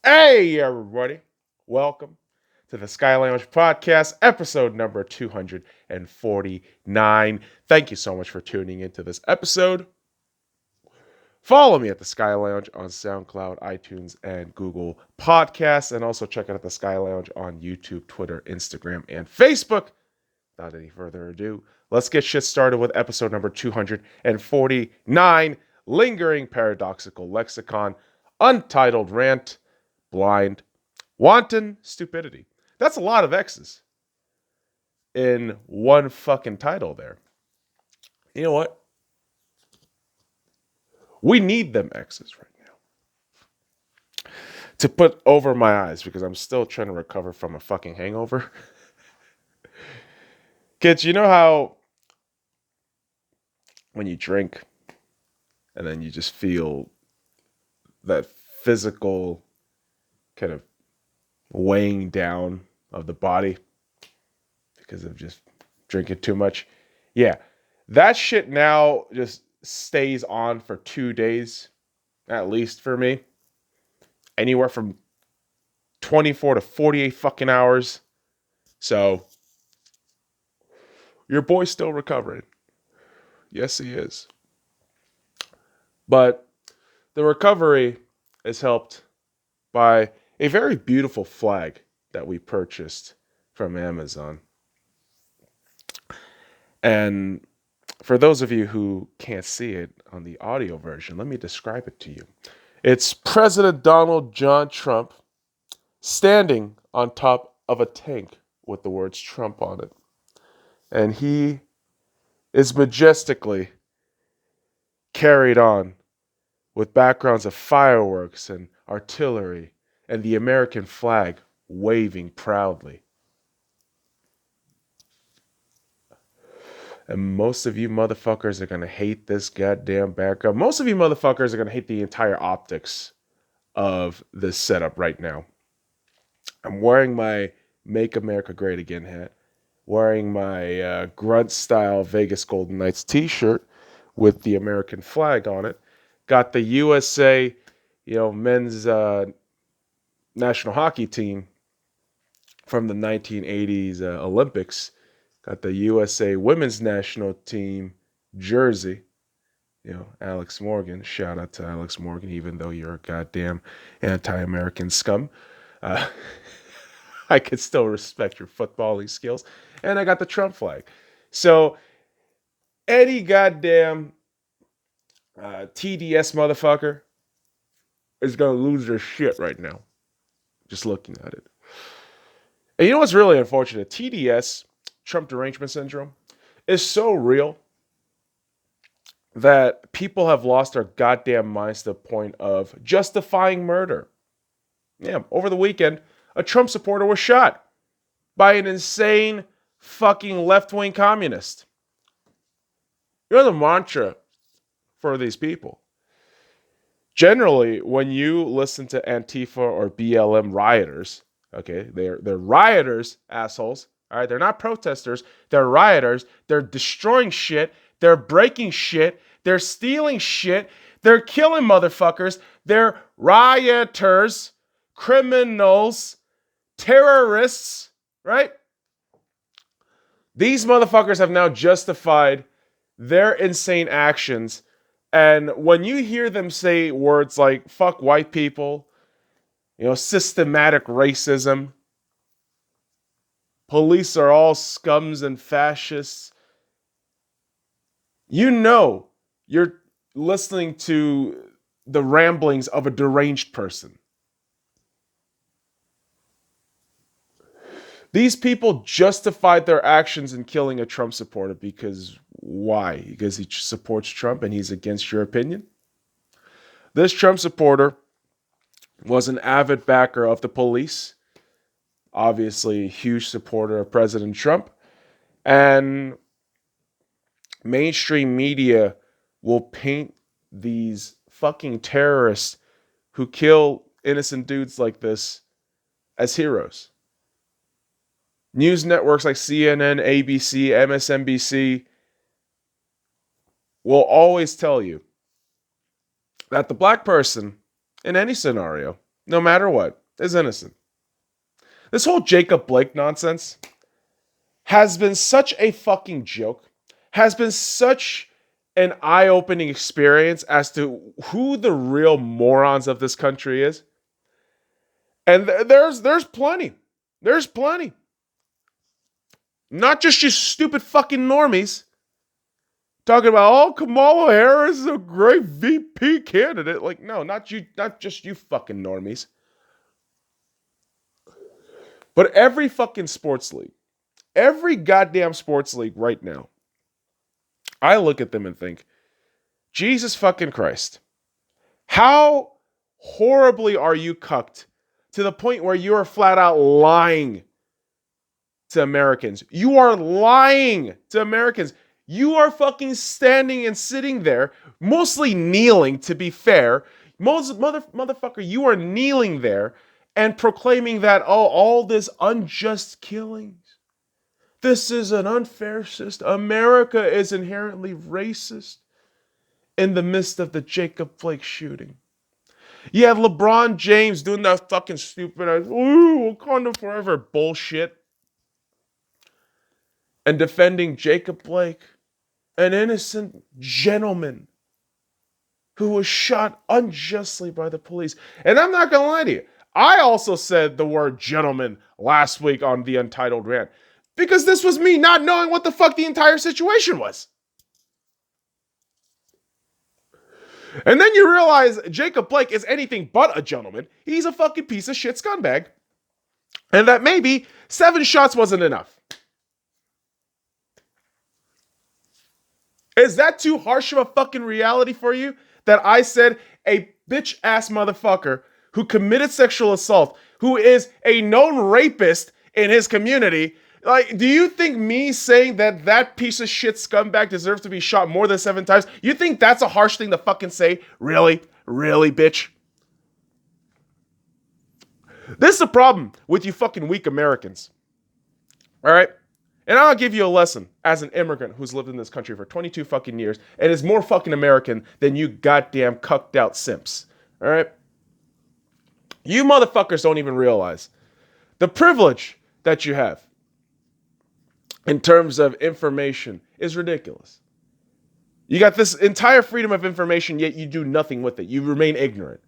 Hey, everybody. Welcome to the SkyLounge podcast, episode number 249. Thank you so much for tuning into this episode. Follow me at the Sky Lounge on SoundCloud, iTunes, and Google Podcasts, and also check out the Sky Lounge on YouTube, Twitter, Instagram, and Facebook. Without any further ado, let's get shit started with episode number 249, Lingering Paradoxical Lexicon, Untitled Rant, Blind, Wanton, Stupidity. That's a lot of X's in one fucking title there. You know what? We need them X's right now to put over my eyes because I'm still trying to recover from a fucking hangover. Kids, you know how when you drink and then you just feel that physical kind of weighing down of the body because of just drinking too much? Yeah, that shit now just stays on for 2 days, at least for me. Anywhere from 24 to 48 fucking hours. So, your boy's still recovering. Yes, he is. But the recovery is helped by a very beautiful flag that we purchased from Amazon. And for those of you who can't see it on the audio version, let me describe it to you. It's President Donald John Trump standing on top of a tank with the words Trump on it. And he is majestically carried on with backgrounds of fireworks and artillery and the American flag waving proudly. And most of you motherfuckers are going to hate this goddamn background. Most of you motherfuckers are going to hate the entire optics of this setup right now. I'm wearing my Make America Great Again hat, wearing my grunt style Vegas Golden Knights t-shirt with the American flag on it. Got the USA, men's national hockey team from the 1980s Olympics. Got the USA women's national team jersey. Alex Morgan. Shout out to Alex Morgan, even though you're a goddamn anti-American scum. I could still respect your footballing skills. And I got the Trump flag. So any goddamn TDS motherfucker is going to lose their shit right now. Just looking at it. And you know what's really unfortunate? TDS, Trump Derangement Syndrome, is so real that people have lost their goddamn minds to the point of justifying murder. Yeah, over the weekend, a Trump supporter was shot by an insane fucking left-wing communist. You're the mantra for these people. Generally, when you listen to Antifa or BLM rioters, okay, they're rioters, assholes. All right, they're not protesters. They're rioters. They're destroying shit. They're breaking shit. They're stealing shit. They're killing motherfuckers. They're rioters, criminals, terrorists, right? These motherfuckers have now justified their insane actions. And when you hear them say words like fuck white people, systematic racism, police are all scums and fascists, you're listening to the ramblings of a deranged person. These people justified their actions in killing a Trump supporter because why? Because he supports Trump and he's against your opinion? This Trump supporter was an avid backer of the police, obviously a huge supporter of President Trump, and mainstream media will paint these fucking terrorists who kill innocent dudes like this as heroes. News networks like CNN, ABC, MSNBC will always tell you that the black person in any scenario no matter what, is innocent. This whole Jacob Blake nonsense has been such a fucking joke, has been such an eye-opening experience as to who the real morons of this country is. And there's plenty. There's plenty. Not just you stupid fucking normies talking about, oh, Kamala Harris is a great VP candidate. Like, no, not just you fucking normies. But every fucking sports league, every goddamn sports league right now, I look at them and think, Jesus fucking Christ, how horribly are you cucked to the point where you are flat out lying to Americans? You are lying to Americans. You are fucking standing and sitting there, mostly kneeling, to be fair. Motherfucker, you are kneeling there and proclaiming that, oh, all this unjust killings. This is an unfair system. America is inherently racist in the midst of the Jacob Blake shooting. You have LeBron James doing that fucking stupid, ooh, Wakanda forever bullshit. And defending Jacob Blake, an innocent gentleman who was shot unjustly by the police. And I'm not going to lie to you. I also said the word gentleman last week on the Untitled Rant. Because this was me not knowing what the fuck the entire situation was. And then you realize Jacob Blake is anything but a gentleman. He's a fucking piece of shit scumbag. And that maybe 7 shots wasn't enough. Is that too harsh of a fucking reality for you? That I said a bitch ass motherfucker who committed sexual assault, who is a known rapist in his community. Like, do you think me saying that that piece of shit scumbag deserves to be shot more than 7 times? You think that's a harsh thing to fucking say? Really? Really, bitch? This is the problem with you fucking weak Americans. All right? And I'll give you a lesson as an immigrant who's lived in this country for 22 fucking years and is more fucking American than you goddamn cucked out simps. All right? You motherfuckers don't even realize the privilege that you have in terms of information is ridiculous. You got this entire freedom of information, yet you do nothing with it. You remain ignorant.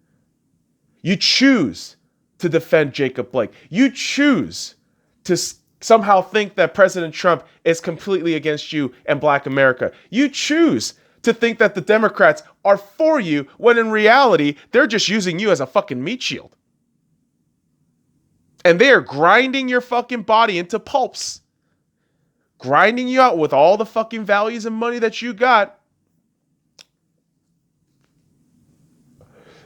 You choose to defend Jacob Blake. You choose to somehow think that President Trump is completely against you and Black America. You choose to think that the Democrats are for you when in reality, they're just using you as a fucking meat shield. And they are grinding your fucking body into pulps. Grinding you out with all the fucking values and money that you got.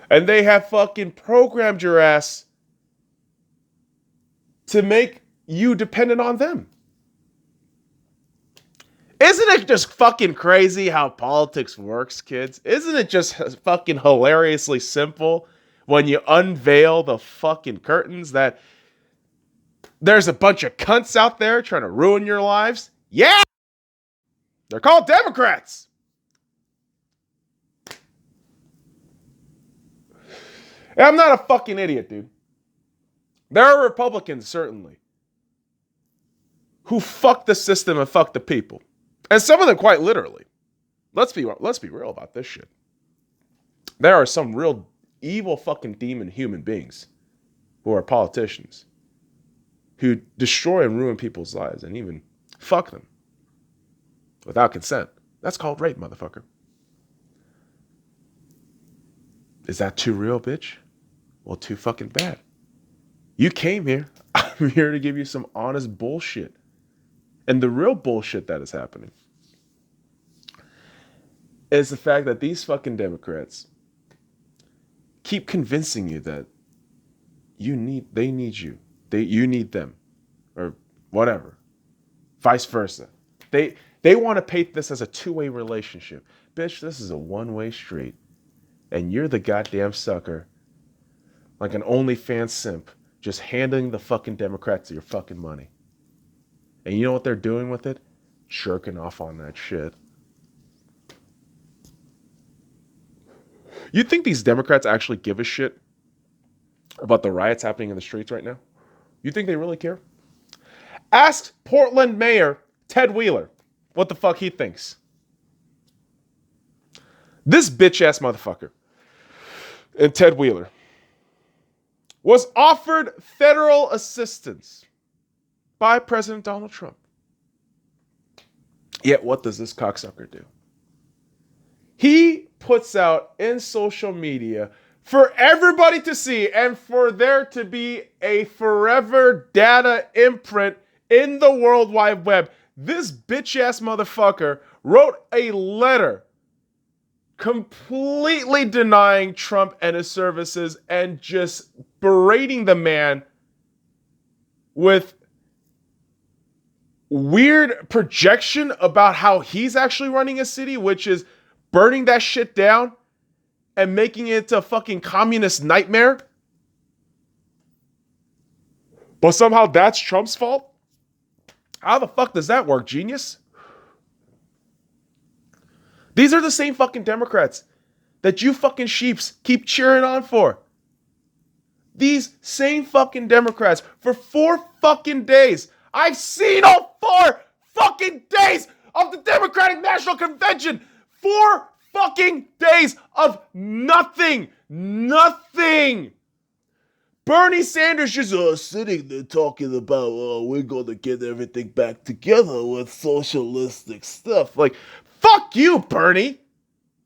And they have fucking programmed your ass to make you dependent on them. Isn't it just fucking crazy how politics works, kids? Isn't it just fucking hilariously simple when you unveil the fucking curtains that there's a bunch of cunts out there trying to ruin your lives? Yeah! They're called Democrats! And I'm not a fucking idiot, dude. There are Republicans, certainly, who fuck the system and fuck the people. And some of them quite literally. Let's be real about this shit. There are some real evil fucking demon human beings who are politicians who destroy and ruin people's lives and even fuck them without consent. That's called rape, motherfucker. Is that too real, bitch? Well, too fucking bad. You came here. I'm here to give you some honest bullshit. And the real bullshit that is happening is the fact that these fucking Democrats keep convincing you that they need you. You need them. Or whatever. Vice versa. They want to paint this as a two-way relationship. Bitch, this is a one-way street. And you're the goddamn sucker. Like an OnlyFans simp. Just handing the fucking Democrats your fucking money. And you know what they're doing with it? Jerking off on that shit. You think these Democrats actually give a shit about the riots happening in the streets right now? You think they really care? Ask Portland Mayor Ted Wheeler what the fuck he thinks. This bitch-ass motherfucker and Ted Wheeler was offered federal assistance by President Donald Trump. Yet what does this cocksucker do? He puts out in social media for everybody to see and for there to be a forever data imprint in the World Wide Web. This bitch-ass motherfucker wrote a letter completely denying Trump and his services and just berating the man with weird projection about how he's actually running a city, which is burning that shit down and making it a fucking communist nightmare. But somehow that's Trump's fault? How the fuck does that work, genius? These are the same fucking Democrats that you fucking sheeps keep cheering on for. These same fucking Democrats for 4 fucking days. I've seen all 4 fucking days of the Democratic National Convention. 4 fucking days of nothing. Nothing. Bernie Sanders just sitting there talking about, we're going to get everything back together with socialistic stuff. Like, fuck you, Bernie.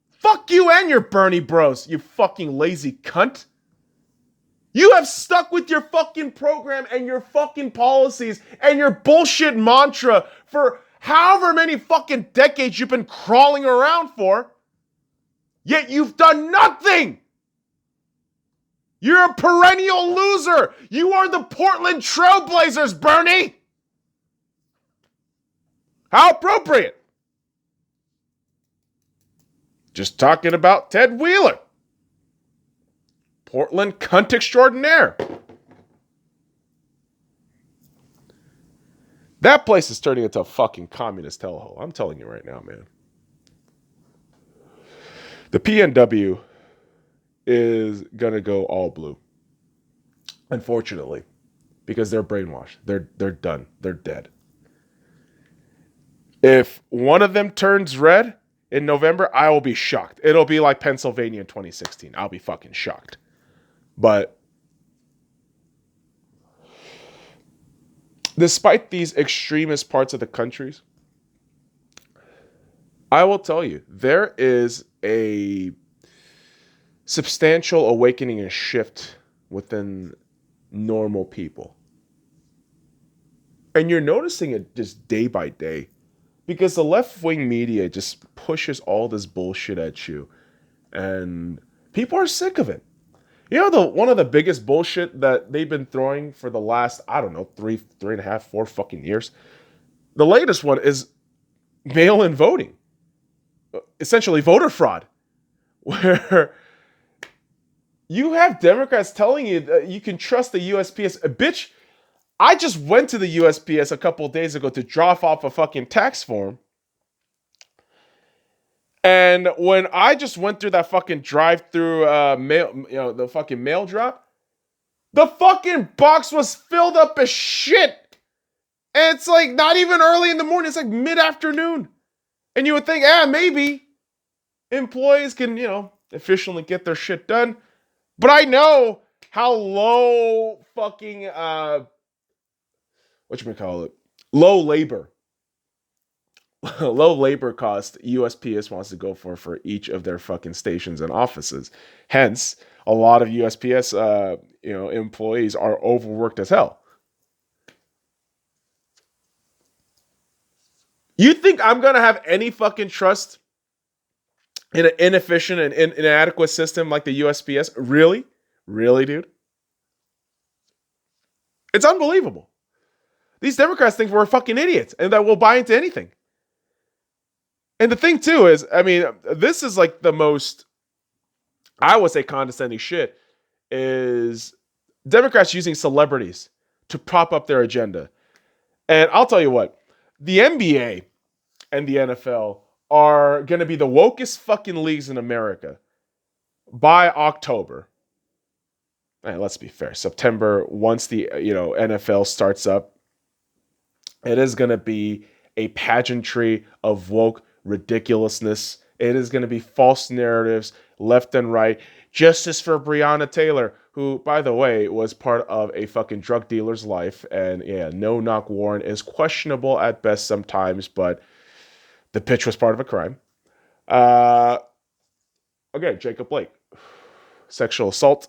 Fuck you and your Bernie bros, you fucking lazy cunt. You have stuck with your fucking program and your fucking policies and your bullshit mantra for however many fucking decades you've been crawling around for. Yet you've done nothing. You're a perennial loser. You are the Portland Trailblazers, Bernie. How appropriate. Just talking about Ted Wheeler. Portland cunt extraordinaire. That place is turning into a fucking communist hellhole. I'm telling you right now, man. The PNW is going to go all blue. Unfortunately. Because they're brainwashed. They're done. They're dead. If one of them turns red in November, I will be shocked. It'll be like Pennsylvania in 2016. I'll be fucking shocked. But despite these extremist parts of the countries, I will tell you, there is a substantial awakening and shift within normal people. And you're noticing it just day by day. Because the left-wing media just pushes all this bullshit at you. And people are sick of it. You know, one of the biggest bullshit that they've been throwing for the last, I don't know, 3 and a half, 4 fucking years. The latest one is mail-in voting. Essentially voter fraud. Where you have Democrats telling you that you can trust the USPS. Bitch, I just went to the USPS a couple of days ago to drop off a fucking tax form. And when I just went through that fucking drive-through mail, the fucking mail drop, the fucking box was filled up as shit. And it's like not even early in the morning. It's like mid-afternoon. And you would think, maybe employees can, efficiently get their shit done. But I know how low fucking, low labor cost USPS wants to go for each of their fucking stations and offices. Hence, a lot of USPS, employees are overworked as hell. You think I'm going to have any fucking trust in an inefficient and inadequate system like the USPS? Really? Really, dude? It's unbelievable. These Democrats think we're fucking idiots and that we'll buy into anything. And the thing, too, is, this is like the most, I would say, condescending shit, is Democrats using celebrities to prop up their agenda. And I'll tell you what, the NBA and the NFL are going to be the wokest fucking leagues in America by October. let's be fair. September, once the NFL starts up, it is going to be a pageantry of woke ridiculousness. It is going to be false narratives left and right. Justice for Breonna Taylor, who, by the way, was part of a fucking drug dealer's life. And yeah, no knock warrant is questionable at best sometimes, but the pitch was part of a crime. Again, Jacob Blake, sexual assault,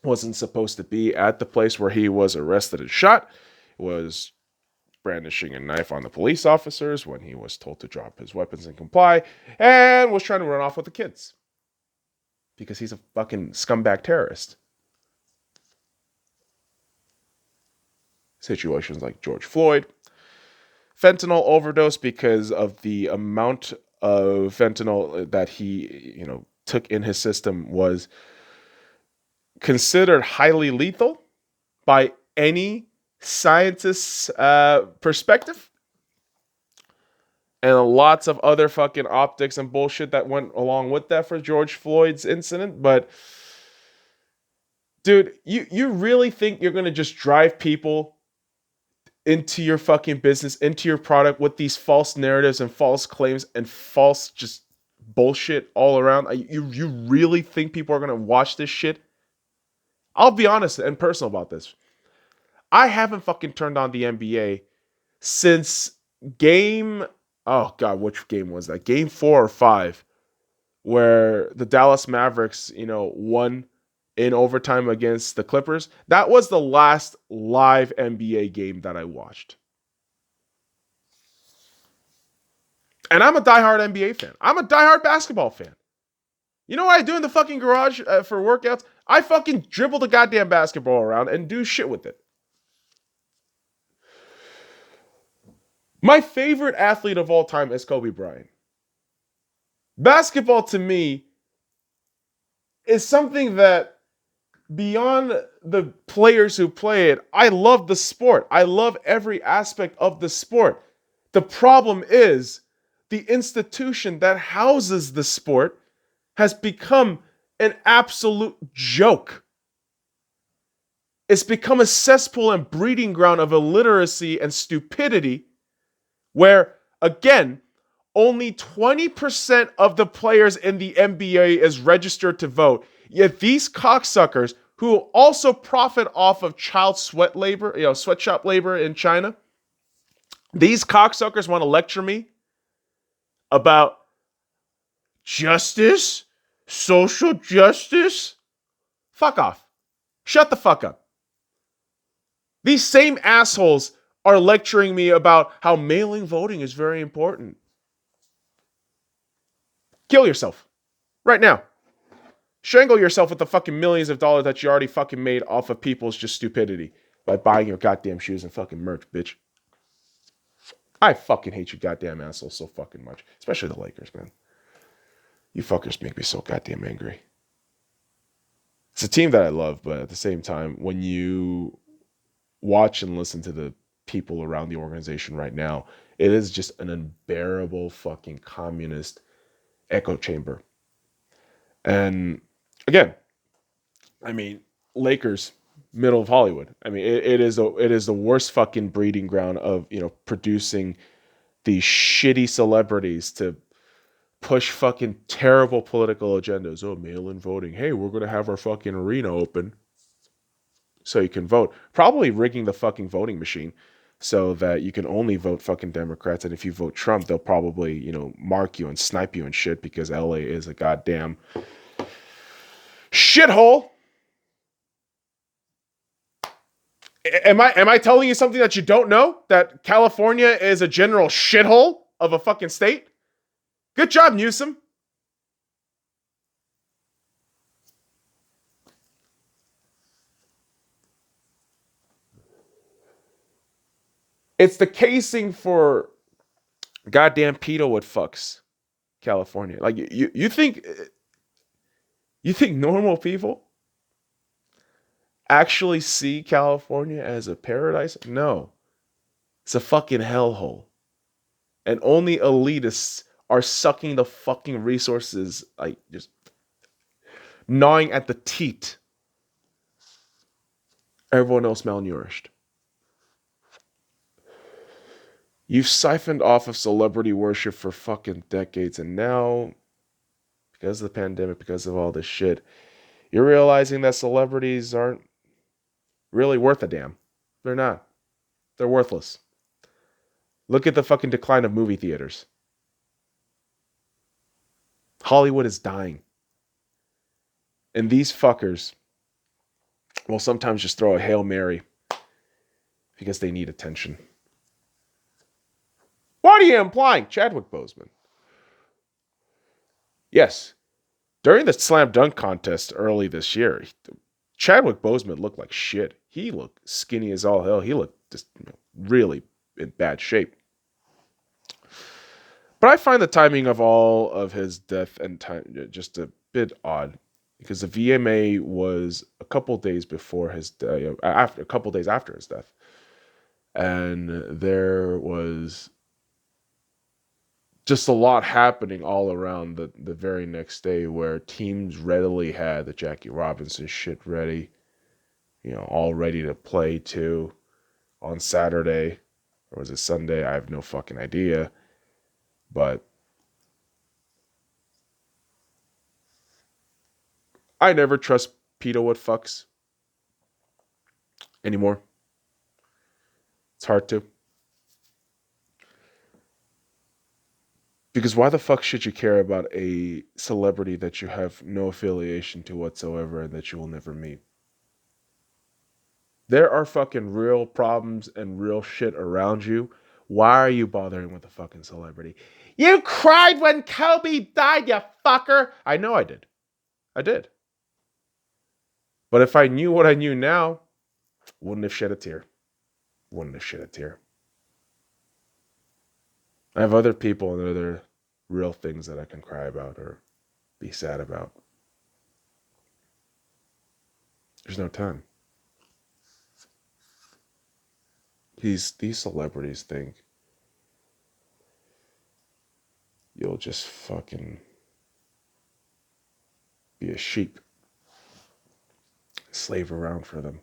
wasn't supposed to be at the place where he was arrested and shot. Was brandishing a knife on the police officers when he was told to drop his weapons and comply, and was trying to run off with the kids because he's a fucking scumbag terrorist. Situations like George Floyd, fentanyl overdose because of the amount of fentanyl that he, took in his system was considered highly lethal by any scientist's perspective. And lots of other fucking optics and bullshit that went along with that for George Floyd's incident. But, dude, you really think you're going to just drive people into your fucking business, into your product with these false narratives and false claims and false just bullshit all around? You really think people are going to watch this shit? I'll be honest and personal about this. I haven't fucking turned on the NBA since which game was that? Game 4 or 5, where the Dallas Mavericks, won in overtime against the Clippers. That was the last live NBA game that I watched. And I'm a diehard NBA fan. I'm a diehard basketball fan. You know what I do in the fucking garage for workouts? I fucking dribble the goddamn basketball around and do shit with it. My favorite athlete of all time is Kobe Bryant. Basketball to me is something that, beyond the players who play it, I love the sport. I love every aspect of the sport. The problem is the institution that houses the sport has become an absolute joke. It's become a cesspool and breeding ground of illiteracy and stupidity, where, again, only 20% of the players in the NBA is registered to vote. Yet these cocksuckers, who also profit off of child sweatshop labor in China, these cocksuckers want to lecture me about justice, social justice. Fuck off. Shut the fuck up. These same assholes are lecturing me about how mail-in voting is very important. Kill yourself. Right now. Strangle yourself with the fucking millions of dollars that you already fucking made off of people's just stupidity by buying your goddamn shoes and fucking merch, bitch. I fucking hate you goddamn assholes so fucking much. Especially the Lakers, man. You fuckers make me so goddamn angry. It's a team that I love, but at the same time, when you watch and listen to the people around the organization right now, it is just an unbearable fucking communist echo chamber. And again, I mean, Lakers, middle of Hollywood. I mean, it is the worst fucking breeding ground of, producing these shitty celebrities to push fucking terrible political agendas. Oh, mail-in voting. Hey, we're going to have our fucking arena open so you can vote. Probably rigging the fucking voting machine so that you can only vote fucking Democrats. And if you vote Trump, they'll probably, mark you and snipe you and shit because LA is a goddamn shithole. Am I telling you something that you don't know? That California is a general shithole of a fucking state? Good job, Newsom. It's the casing for goddamn pedowood fucks, California. Like you think normal people actually see California as a paradise? No. It's a fucking hellhole. And only elitists are sucking the fucking resources, like just gnawing at the teat Everyone else malnourished. You've siphoned off of celebrity worship for fucking decades, and now, because of the pandemic, because of all this shit, you're realizing that celebrities aren't really worth a damn. They're not. They're worthless. Look at the fucking decline of movie theaters. Hollywood is dying. And these fuckers will sometimes just throw a Hail Mary because they need attention. What are you implying? Chadwick Boseman. Yes. During the slam dunk contest early this year, Chadwick Boseman looked like shit. He looked skinny as all hell. He looked just really in bad shape. But I find the timing of all of his death and time just a bit odd, because the VMA was a couple days before his a couple days after his death, and there was just a lot happening all around the very next day, where teams readily had the Jackie Robinson shit ready, all ready to play too on Saturday, or was it Sunday? I have no fucking idea, but I never trust pedo what fucks anymore. It's hard to. Because why the fuck should you care about a celebrity that you have no affiliation to whatsoever and that you will never meet? There are fucking real problems and real shit around you. Why are you bothering with a fucking celebrity? You cried when Kobe died, you fucker! I know I did. I did. But if I knew what I knew now, wouldn't have shed a tear. Wouldn't have shed a tear. I have other people and other real things that I can cry about or be sad about. There's no time. These celebrities think you'll just fucking be a sheep, slave around for them.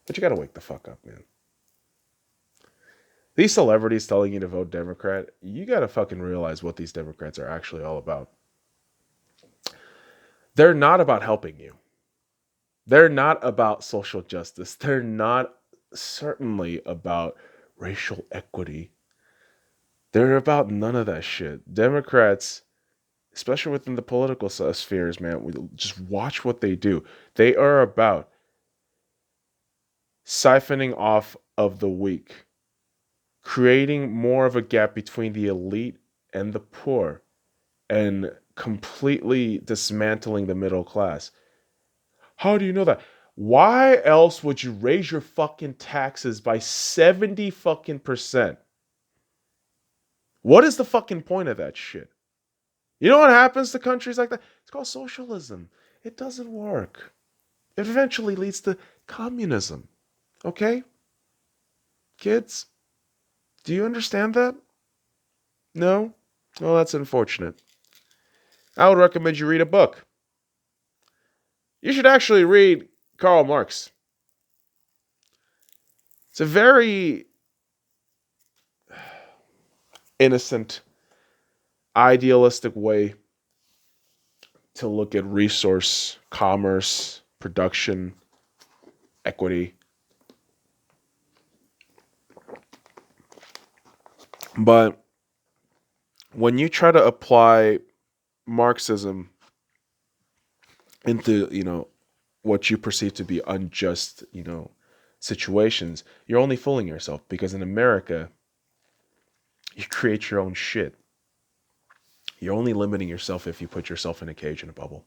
But you gotta wake the fuck up, man. These celebrities telling you to vote Democrat, you gotta fucking realize what these Democrats are actually all about. They're not about helping you. They're not about social justice. They're not certainly about racial equity. They're about none of that shit. Democrats, especially within the political spheres, man, we just watch what they do. They are about siphoning off of the weak, creating more of a gap between the elite and the poor, and completely dismantling the middle class. How do you know that? Why else would you raise your fucking taxes by 70 fucking percent? What is the fucking point of that shit? You know what happens to countries like that? It's called socialism. It doesn't work. It eventually leads to communism. Okay? Kids, do you understand that? No? Well, that's unfortunate. I would recommend you read a book. You should actually read Karl Marx. It's a very innocent, idealistic way to look at resource, commerce, production, equity. But when you try to apply Marxism into, what you perceive to be unjust, situations, you're only fooling yourself, because in America, you create your own shit. You're only limiting yourself if you put yourself in a cage, in a bubble.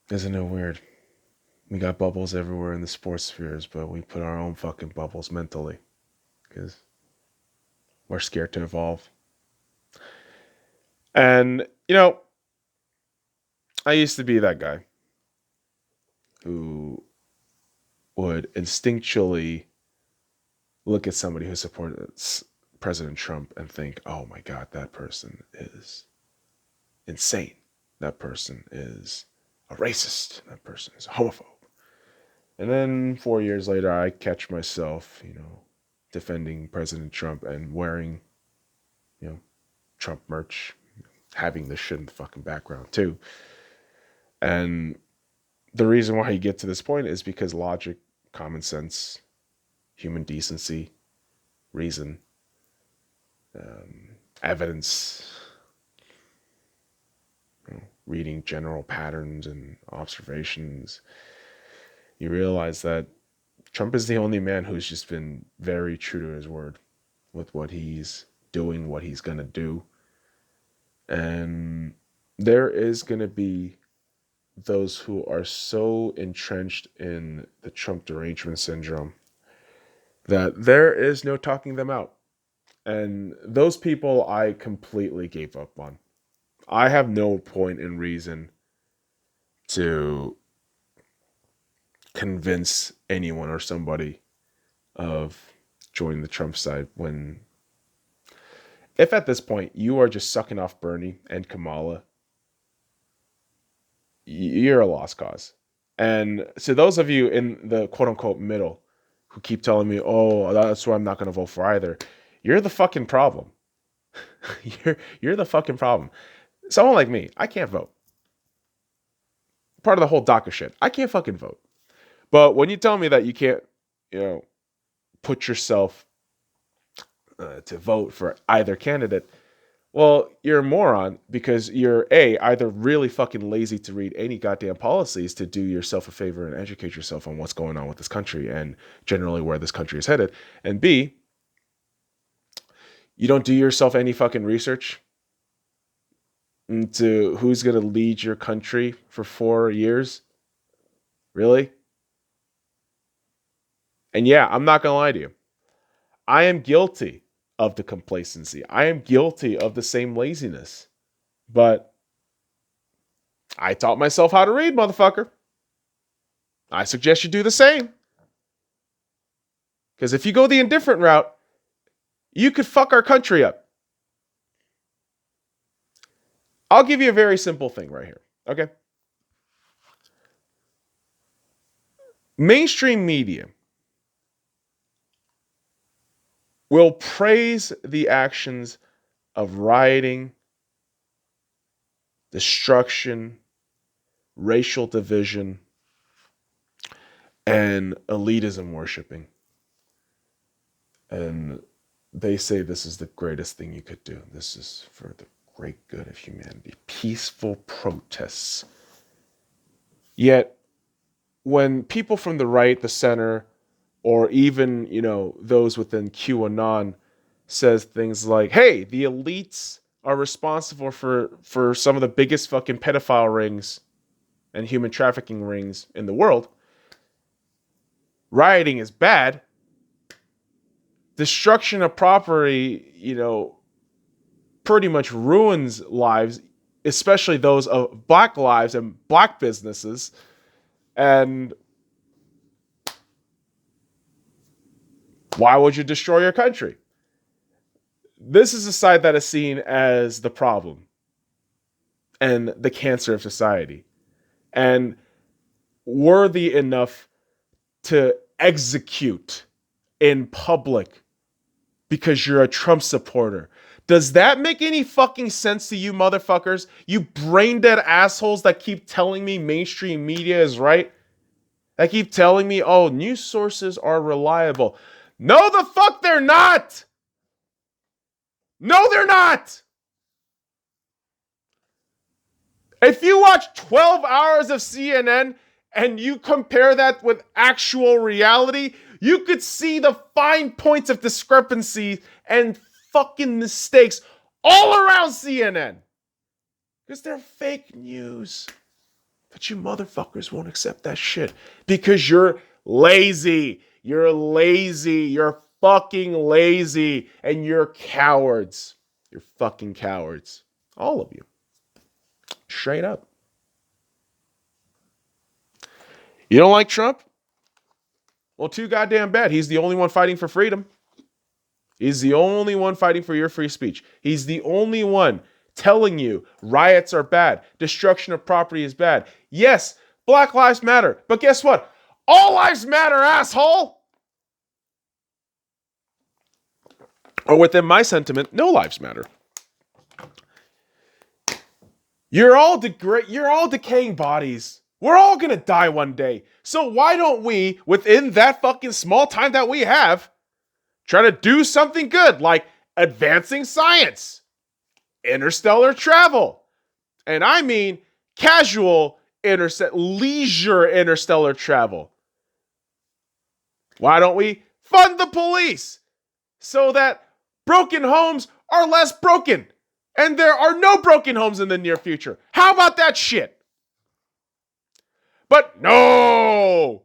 Isn't it weird? We got bubbles everywhere in the sports spheres, but we put our own fucking bubbles mentally because we're scared to evolve. And, I used to be that guy who would instinctually look at somebody who supports President Trump and think, oh my God, that person is insane. That person is a racist. That person is a homophobe. And then 4 years later, I catch myself, defending President Trump and wearing, Trump merch, having this shit in the fucking background too. And the reason why you get to this point is because logic, common sense, human decency, reason, evidence, reading general patterns and observations, you realize that Trump is the only man who's just been very true to his word with what he's doing, what he's going to do. And there is going to be those who are so entrenched in the Trump derangement syndrome that there is no talking them out. And those people I completely gave up on. I have no point in reason to convince anyone or somebody of joining the Trump side when, if at this point you are just sucking off Bernie and Kamala, you're a lost cause. And so those of you in the quote unquote middle who keep telling me, oh, that's why I'm not going to vote for either, you're the fucking problem. You're the fucking problem. Someone like me, I can't vote. Part of the whole DACA shit. I can't fucking vote. But when you tell me that you can't, put yourself to vote for either candidate, well, you're a moron because you're either really fucking lazy to read any goddamn policies to do yourself a favor and educate yourself on what's going on with this country and generally where this country is headed. And B, you don't do yourself any fucking research into who's going to lead your country for 4 years. Really? And yeah, I'm not going to lie to you. I am guilty of the complacency. I am guilty of the same laziness. But I taught myself how to read, motherfucker. I suggest you do the same. Because if you go the indifferent route, you could fuck our country up. I'll give you a very simple thing right here, okay? Mainstream media will praise the actions of rioting, destruction, racial division, and elitism worshiping. And they say this is the greatest thing you could do. This is for the great good of humanity. Peaceful protests. Yet, when people from the right, the center, or even, those within QAnon says things like, hey, the elites are responsible for some of the biggest fucking pedophile rings and human trafficking rings in the world. Rioting is bad. Destruction of property, pretty much ruins lives, especially those of black lives and black businesses. And why would you destroy your country? This is a side that is seen as the problem and the cancer of society and worthy enough to execute in public because you're a Trump supporter. Does that make any fucking sense to you motherfuckers? You brain dead assholes that keep telling me mainstream media is right? That keep telling me, oh, news sources are reliable. No, the fuck they're not! No, they're not! If you watch 12 hours of CNN and you compare that with actual reality, you could see the fine points of discrepancy and fucking mistakes all around CNN. Because they're fake news. But you motherfuckers won't accept that shit. Because you're lazy. You're lazy. You're fucking lazy. And you're cowards. You're fucking cowards. All of you. Straight up. You don't like Trump? Well, too goddamn bad. He's the only one fighting for freedom. He's the only one fighting for your free speech. He's the only one telling you riots are bad. Destruction of property is bad. Yes, Black Lives Matter. But guess what? All lives matter, asshole! Or within my sentiment, no lives matter. You're all decaying bodies. We're all gonna die one day. So why don't we, within that fucking small time that we have, try to do something good, like advancing science, interstellar travel, and I mean casual leisure interstellar travel. Why don't we fund the police so that broken homes are less broken and there are no broken homes in the near future? How about that shit? But no!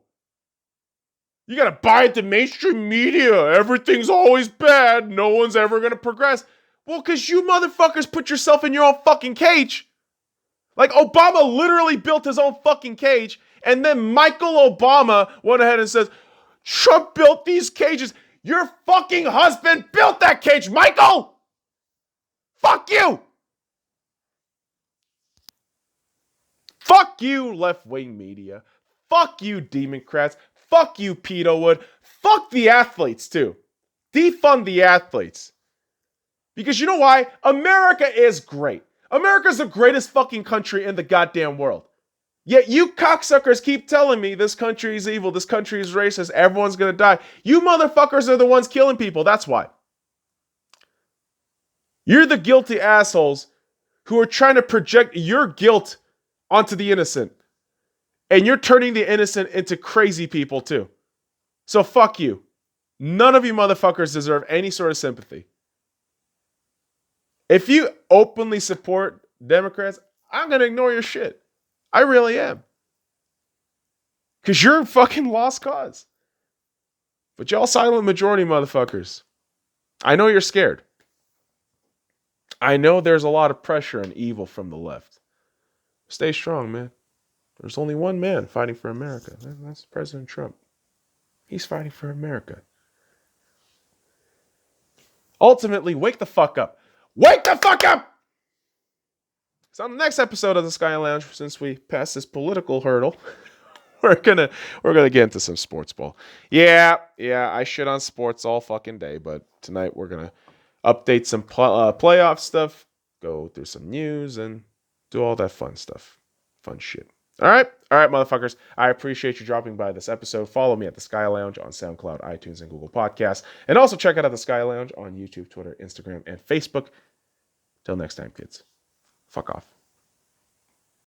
You gotta buy into mainstream media. Everything's always bad. No one's ever gonna progress. Well, because you motherfuckers put yourself in your own fucking cage. Like, Obama literally built his own fucking cage, and then Michael Obama went ahead and says, Trump built these cages. Your fucking husband built that cage, Michael! Fuck you! Fuck you, left-wing media. Fuck you, Democrats. Fuck you, Pedo Wood. Fuck the athletes, too. Defund the athletes. Because you know why? America is great. America's the greatest fucking country in the goddamn world. Yet you cocksuckers keep telling me this country is evil, this country is racist, everyone's gonna die. You motherfuckers are the ones killing people, that's why. You're the guilty assholes who are trying to project your guilt onto the innocent. And you're turning the innocent into crazy people too. So fuck you. None of you motherfuckers deserve any sort of sympathy. If you openly support Democrats, I'm gonna ignore your shit. I really am. Because you're a fucking lost cause. But y'all silent majority motherfuckers, I know you're scared. I know there's a lot of pressure and evil from the left. Stay strong, man. There's only one man fighting for America. That's President Trump. He's fighting for America. Ultimately, wake the fuck up. Wake the fuck up! So on the next episode of the Sky Lounge, since we passed this political hurdle, we're gonna get into some sports ball. Yeah, I shit on sports all fucking day, but tonight we're gonna update some playoff stuff, go through some news, and do all that fun stuff, fun shit. All right, motherfuckers. I appreciate you dropping by this episode. Follow me at the Sky Lounge on SoundCloud, iTunes, and Google Podcasts, and also check out the Sky Lounge on YouTube, Twitter, Instagram, and Facebook. Till next time, kids. Fuck off.